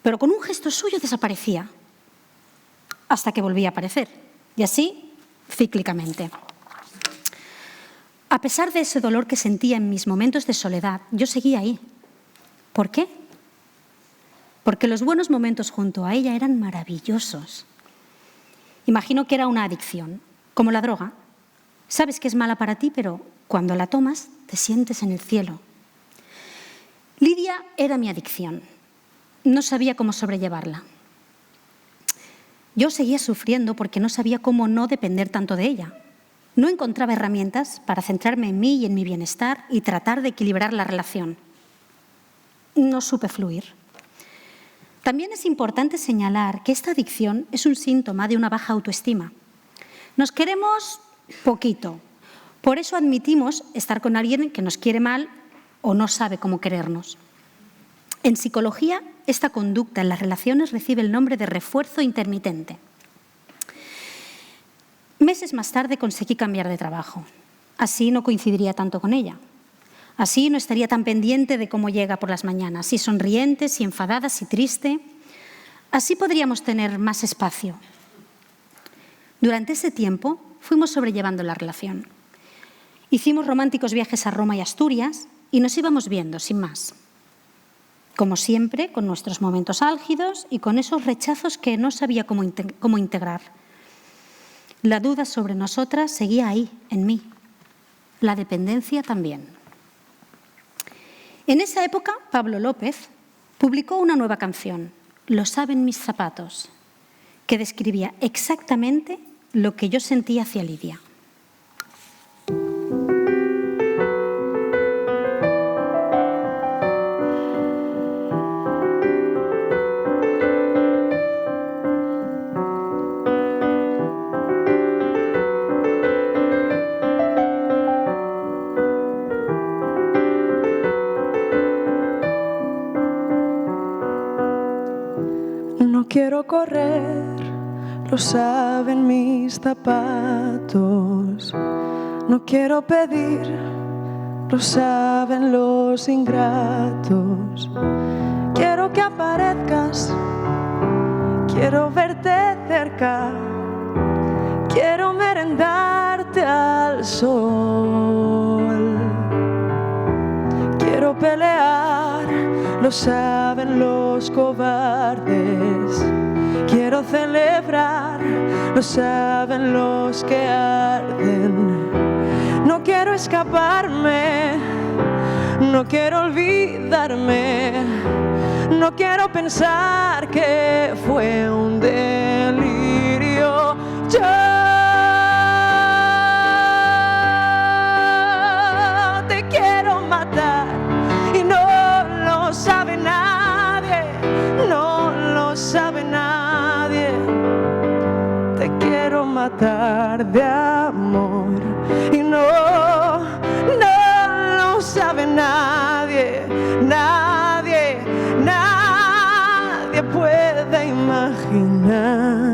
pero con un gesto suyo desaparecía, hasta que volvía a aparecer, y así cíclicamente. A pesar de ese dolor que sentía en mis momentos de soledad, yo seguía ahí. ¿Por qué? Porque los buenos momentos junto a ella eran maravillosos. Imagino que era una adicción, como la droga. Sabes que es mala para ti, pero cuando la tomas te sientes en el cielo. Lidia era mi adicción. No sabía cómo sobrellevarla. Yo seguía sufriendo porque no sabía cómo no depender tanto de ella. No encontraba herramientas para centrarme en mí y en mi bienestar y tratar de equilibrar la relación. No supe fluir. También es importante señalar que esta adicción es un síntoma de una baja autoestima. Nos queremos poquito. Por eso admitimos estar con alguien que nos quiere mal o no sabe cómo querernos. En psicología, esta conducta en las relaciones recibe el nombre de refuerzo intermitente. Meses más tarde conseguí cambiar de trabajo. Así no coincidiría tanto con ella. Así no estaría tan pendiente de cómo llega por las mañanas, si sonriente, si enfadada, si triste. Así podríamos tener más espacio. Durante ese tiempo fuimos sobrellevando la relación. Hicimos románticos viajes a Roma y Asturias y nos íbamos viendo, sin más. Como siempre, con nuestros momentos álgidos y con esos rechazos que no sabía cómo integrar. La duda sobre nosotras seguía ahí, en mí. La dependencia también. En esa época, Pablo López publicó una nueva canción, Lo saben mis zapatos, que describía exactamente lo que yo sentía hacia Lidia. No quiero correr, lo saben mis zapatos. No quiero pedir, lo saben los ingratos. Quiero que aparezcas, quiero verte cerca. Quiero merendarte al sol. Quiero pelear, lo saben los cobardes. Quiero celebrar, lo saben los que arden. No quiero escaparme, no quiero olvidarme. No quiero pensar que fue un delirio. Yo te quiero matar y no lo sabe nadie, no lo sabe nadie. Te quiero matar de amor y no lo sabe nadie, nadie, nadie puede imaginarse.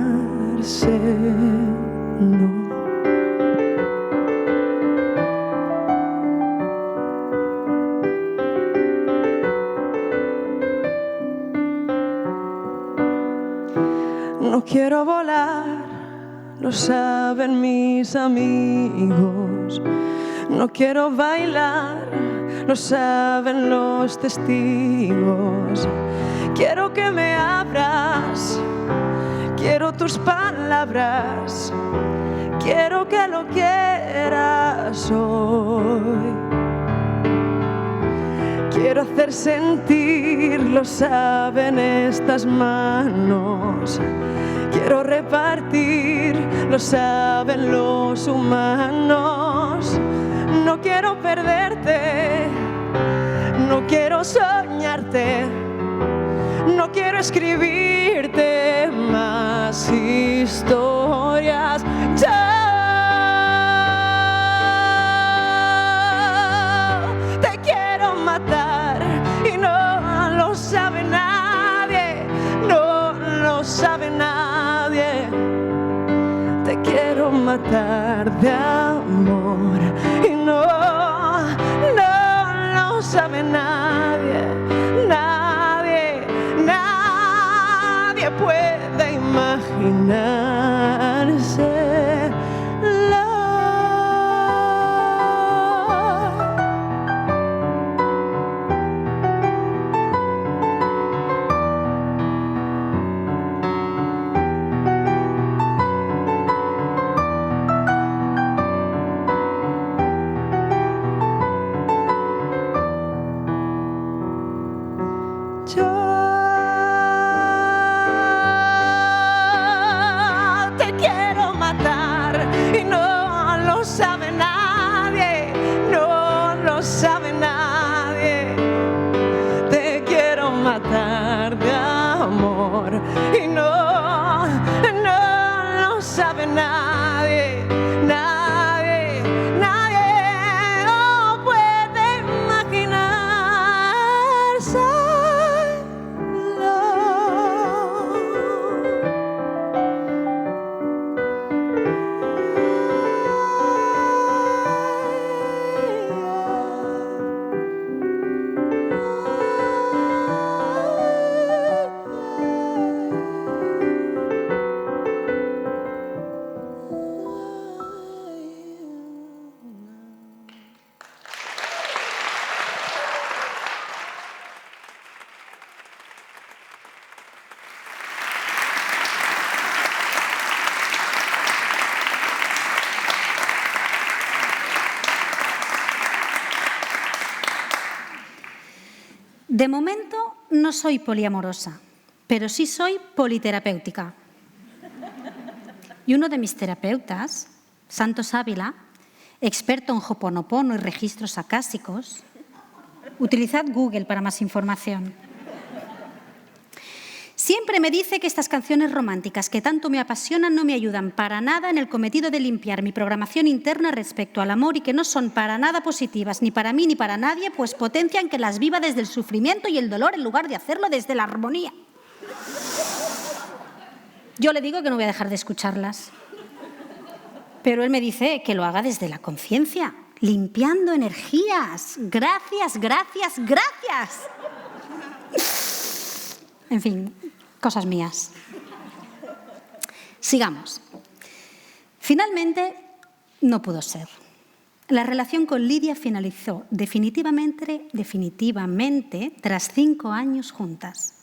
No quiero volar, lo saben mis amigos. No quiero bailar, lo saben los testigos. Quiero que me abras, quiero tus palabras. Quiero que lo quieras hoy. Quiero hacer sentir, lo saben estas manos. Quiero repartir, lo saben los humanos. No quiero perderte, no quiero soñarte. No quiero escribirte más historias. Yo te quiero matar y no lo sabe nadie, no lo sabe nadie. Te quiero matar de amor y no lo sabe nadie, nadie, nadie puede imaginarse. De momento no soy poliamorosa, pero sí soy politerapéutica. Y uno de mis terapeutas, Santos Ávila, experto en Ho'oponopono y registros acásicos, utilizad Google para más información. Siempre me dice que estas canciones románticas que tanto me apasionan no me ayudan para nada en el cometido de limpiar mi programación interna respecto al amor y que no son para nada positivas ni para mí ni para nadie, pues potencian que las viva desde el sufrimiento y el dolor en lugar de hacerlo desde la armonía. Yo le digo que no voy a dejar de escucharlas. Pero él me dice que lo haga desde la conciencia, limpiando energías. Gracias, gracias, gracias. En fin, cosas mías. Sigamos. Finalmente, no pudo ser. La relación con Lidia finalizó definitivamente tras 5 años juntas.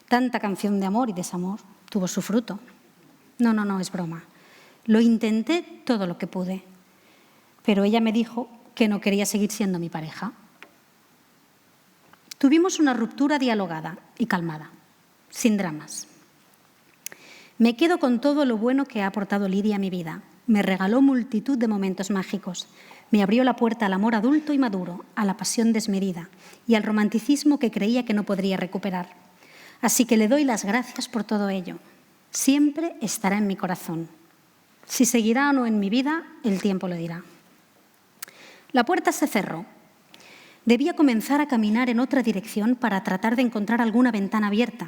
Tanta canción de amor y desamor tuvo su fruto. No, es broma. Lo intenté todo lo que pude, pero ella me dijo que no quería seguir siendo mi pareja. Tuvimos una ruptura dialogada y calmada, sin dramas. Me quedo con todo lo bueno que ha aportado Lidia a mi vida. Me regaló multitud de momentos mágicos. Me abrió la puerta al amor adulto y maduro, a la pasión desmedida y al romanticismo que creía que no podría recuperar. Así que le doy las gracias por todo ello. Siempre estará en mi corazón. Si seguirá o no en mi vida, el tiempo lo dirá. La puerta se cerró. Debía comenzar a caminar en otra dirección para tratar de encontrar alguna ventana abierta.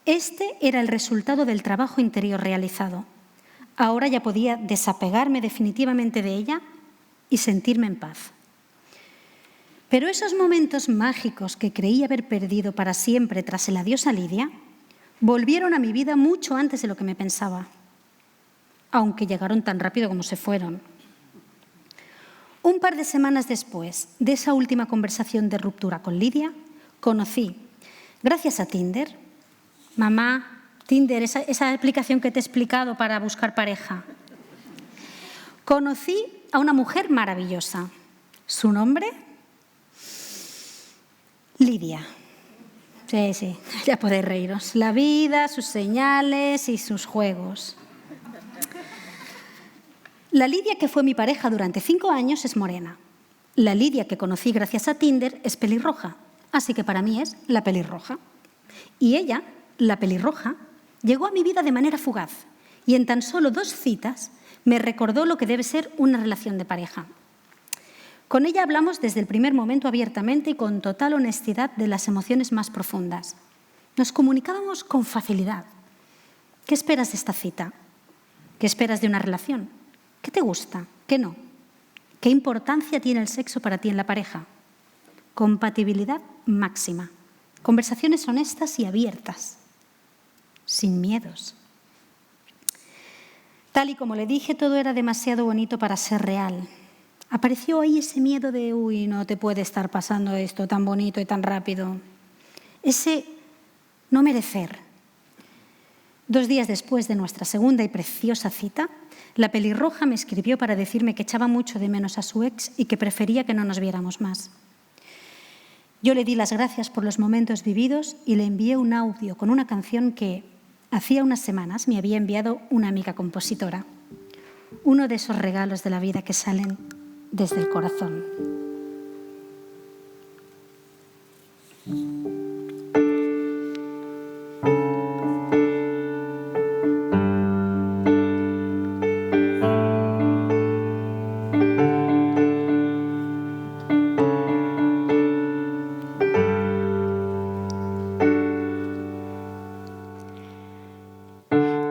Este era el resultado del trabajo interior realizado. Ahora ya podía desapegarme definitivamente de ella y sentirme en paz. Pero esos momentos mágicos que creí haber perdido para siempre tras el adiós a Lidia, volvieron a mi vida mucho antes de lo que me pensaba, aunque llegaron tan rápido como se fueron. Un par de semanas después de esa última conversación de ruptura con Lidia, conocí, gracias a Tinder, mamá, Tinder, esa aplicación que te he explicado para buscar pareja, conocí a una mujer maravillosa. ¿Su nombre? Lidia. Sí, ya podéis reíros. La vida, sus señales y sus juegos. La Lidia que fue mi pareja durante 5 años es morena. La Lidia que conocí gracias a Tinder es pelirroja, así que para mí es la pelirroja. Y ella, la pelirroja, llegó a mi vida de manera fugaz y en tan solo 2 citas me recordó lo que debe ser una relación de pareja. Con ella hablamos desde el primer momento abiertamente y con total honestidad de las emociones más profundas. Nos comunicábamos con facilidad. ¿Qué esperas de esta cita? ¿Qué esperas de una relación? ¿Qué te gusta? ¿Qué no? ¿Qué importancia tiene el sexo para ti en la pareja? Compatibilidad máxima. Conversaciones honestas y abiertas, sin miedos. Tal y como le dije, todo era demasiado bonito para ser real. Apareció ahí ese miedo de, uy, no te puede estar pasando esto tan bonito y tan rápido. Ese no merecer. 2 días después de nuestra segunda y preciosa cita, la pelirroja me escribió para decirme que echaba mucho de menos a su ex y que prefería que no nos viéramos más. Yo le di las gracias por los momentos vividos y le envié un audio con una canción que hacía unas semanas me había enviado una amiga compositora. Uno de esos regalos de la vida que salen desde el corazón.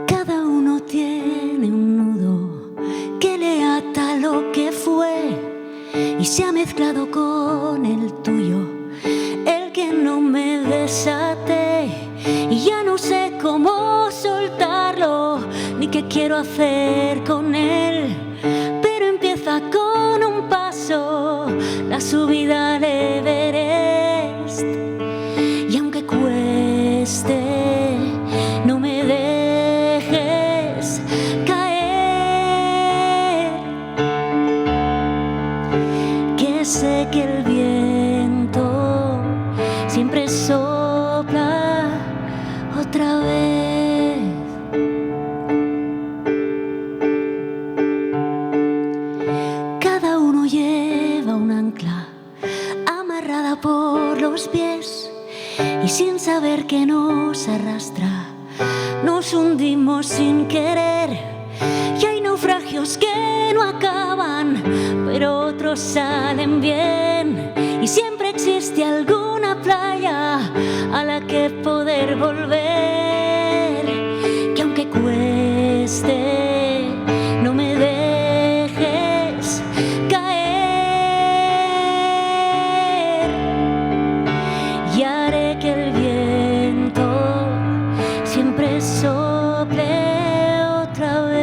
Cada uno tiene un nudo que le ata lo que fue y se ha mezclado con el tuyo, el que no me desate, y ya no sé cómo soltarlo ni qué quiero hacer con él, pero empieza con un paso la subida al Everest, y aunque cueste no me dejes caer, que sé que el viento siempre sopla otra vez. Cada uno lleva un ancla amarrada por los pies y sin saber que nos arrastra nos hundimos sin querer, y hay naufragios que no acaban pero otros salen bien, y siempre existe alguna playa a la que poder volver, que aunque cueste, no me dejes caer y haré que el viento siempre sople otra vez.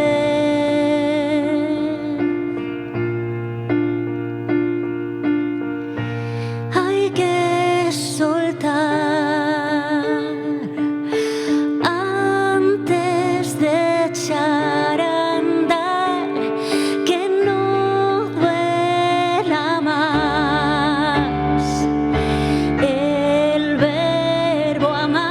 Hay que soltar antes de echar a andar, que no duela más el verbo amar.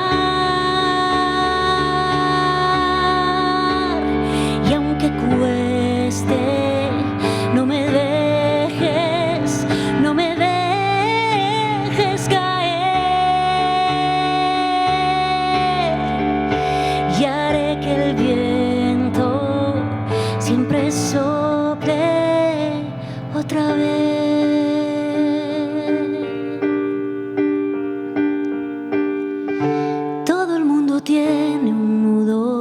Y aunque cueste, no me dejes, no me dejes caer y haré que el viento siempre sople otra vez. Todo el mundo tiene un nudo.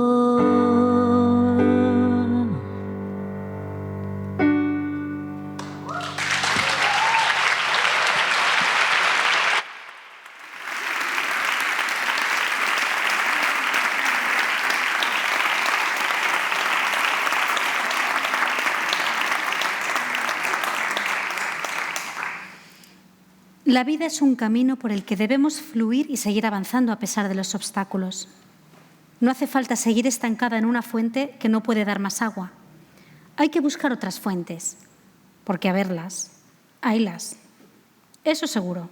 La vida es un camino por el que debemos fluir y seguir avanzando a pesar de los obstáculos. No hace falta seguir estancada en una fuente que no puede dar más agua. Hay que buscar otras fuentes, porque a verlas, haylas. Eso seguro.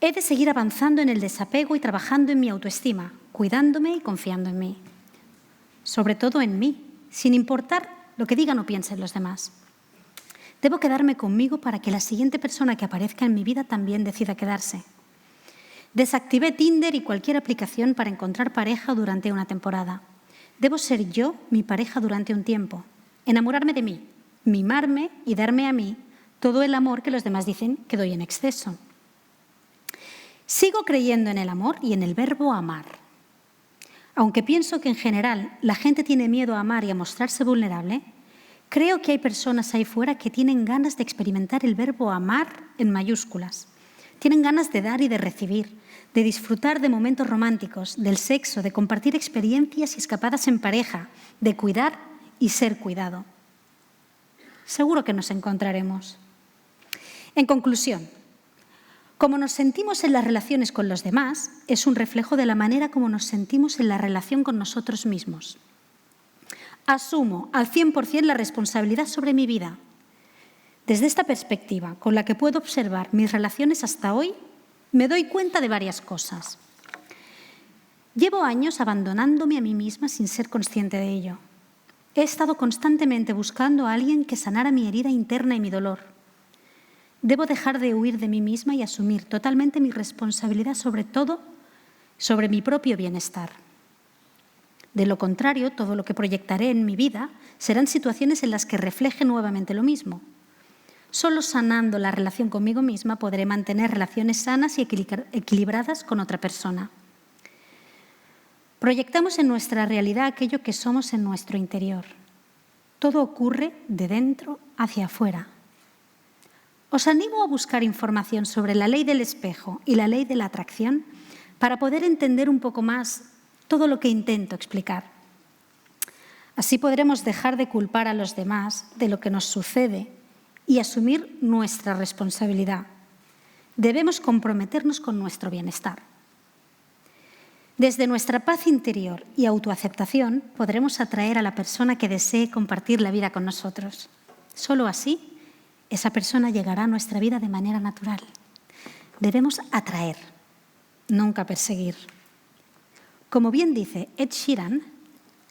He de seguir avanzando en el desapego y trabajando en mi autoestima, cuidándome y confiando en mí. Sobre todo en mí, sin importar lo que digan o piensen los demás. Debo quedarme conmigo para que la siguiente persona que aparezca en mi vida también decida quedarse. Desactivé Tinder y cualquier aplicación para encontrar pareja durante una temporada. Debo ser yo mi pareja durante un tiempo, enamorarme de mí, mimarme y darme a mí todo el amor que los demás dicen que doy en exceso. Sigo creyendo en el amor y en el verbo amar. Aunque pienso que en general la gente tiene miedo a amar y a mostrarse vulnerable, creo que hay personas ahí fuera que tienen ganas de experimentar el verbo amar en mayúsculas. Tienen ganas de dar y de recibir, de disfrutar de momentos románticos, del sexo, de compartir experiencias y escapadas en pareja, de cuidar y ser cuidado. Seguro que nos encontraremos. En conclusión, cómo nos sentimos en las relaciones con los demás es un reflejo de la manera como nos sentimos en la relación con nosotros mismos. Asumo al 100% la responsabilidad sobre mi vida. Desde esta perspectiva, con la que puedo observar mis relaciones hasta hoy, me doy cuenta de varias cosas. Llevo años abandonándome a mí misma sin ser consciente de ello. He estado constantemente buscando a alguien que sanara mi herida interna y mi dolor. Debo dejar de huir de mí misma y asumir totalmente mi responsabilidad sobre todo, sobre mi propio bienestar. De lo contrario, todo lo que proyectaré en mi vida serán situaciones en las que refleje nuevamente lo mismo. Solo sanando la relación conmigo misma podré mantener relaciones sanas y equilibradas con otra persona. Proyectamos en nuestra realidad aquello que somos en nuestro interior. Todo ocurre de dentro hacia afuera. Os animo a buscar información sobre la ley del espejo y la ley de la atracción para poder entender un poco más todo lo que intento explicar. Así podremos dejar de culpar a los demás de lo que nos sucede y asumir nuestra responsabilidad. Debemos comprometernos con nuestro bienestar. Desde nuestra paz interior y autoaceptación podremos atraer a la persona que desee compartir la vida con nosotros. Solo así, esa persona llegará a nuestra vida de manera natural. Debemos atraer, nunca perseguir. Como bien dice Ed Sheeran,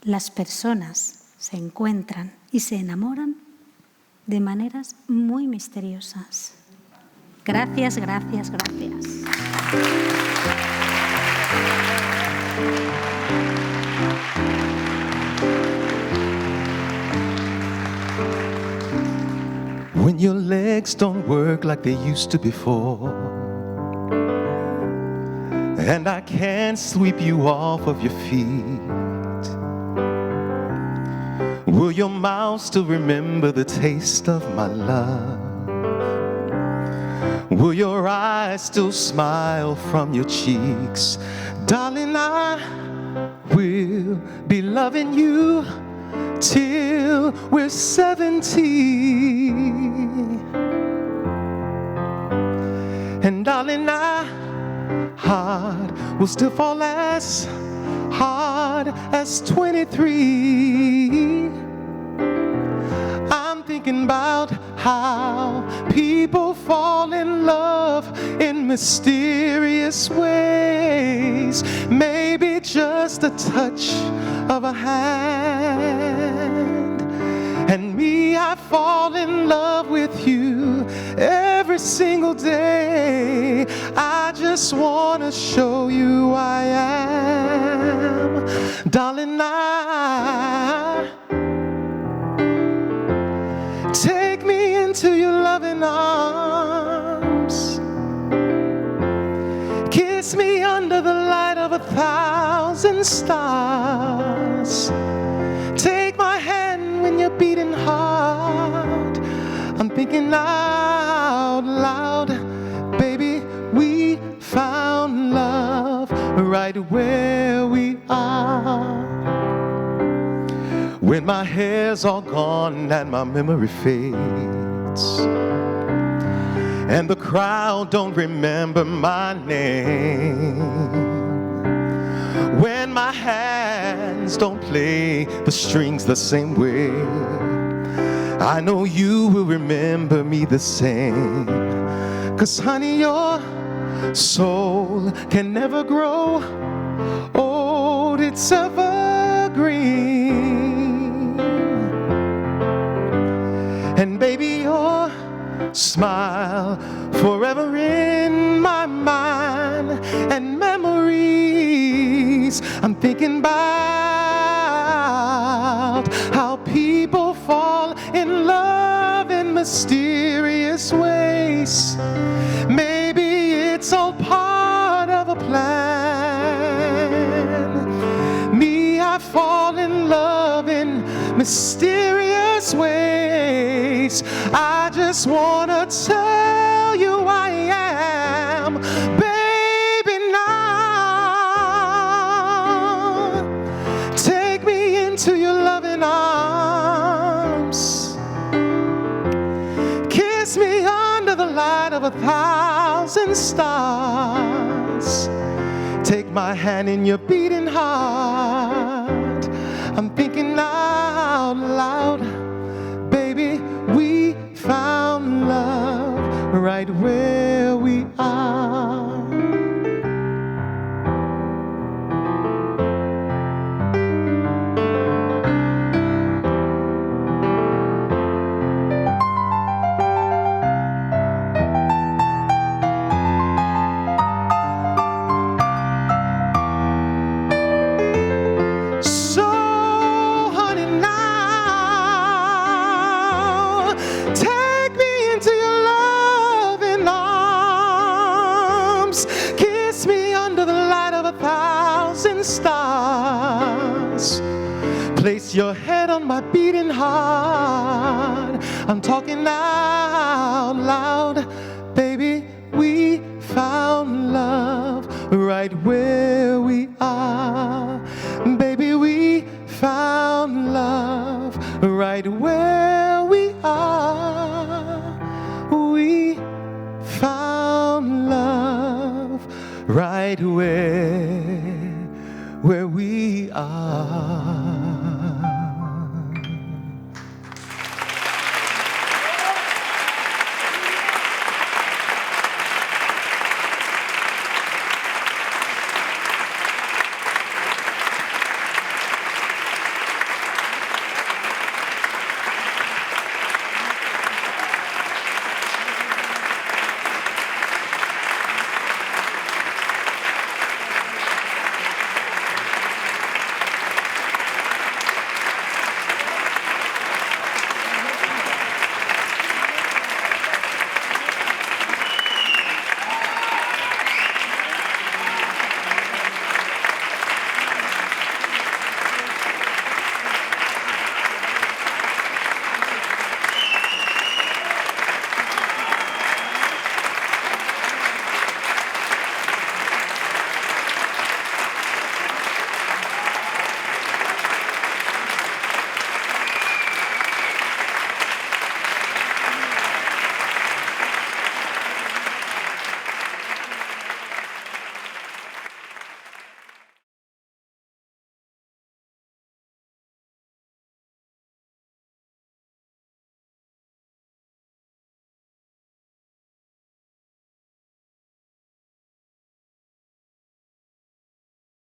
las personas se encuentran y se enamoran de maneras muy misteriosas. Gracias, gracias, gracias. When your legs don't work like they used to before, and I can't sweep you off of your feet, Will your mouth still remember the taste of my love? Will your eyes still smile from your cheeks? Darling, I will be loving you till we're 70. And darling, our heart will still fall as hard as 23. I'm thinking about how people fall in love in mysterious ways. Maybe just a touch of a hand. And me, I fall in love with you every single day. I just want to show you I am. Darling, take me into your loving arms. Kiss me under the light of 1,000 stars. Take my hand when you're beating hard. I'm thinking out loud, baby, we found love right where we are. When my hair's all gone and my memory fades, and the crowd don't remember my name, when my hands don't play the strings the same way, I know you will remember me the same. 'Cause honey, your soul can never grow old, it's evergreen. And baby, your smile forever in my mind and memories. I'm thinking about how people fall in love in mysterious ways. Maybe it's all part of a plan. Me, I fall in love in mysterious ways. I just wanna tell you I am, baby, now. Take me into your loving arms. Kiss me under the light of 1,000 stars. Take my hand in your beating heart. I'm thinking out loud, baby, we found love right where we are. Stars, place your head on my beating heart. I'm talking out loud, baby, we found love right where we are. Baby, we found love right where we are. We found love right where we are.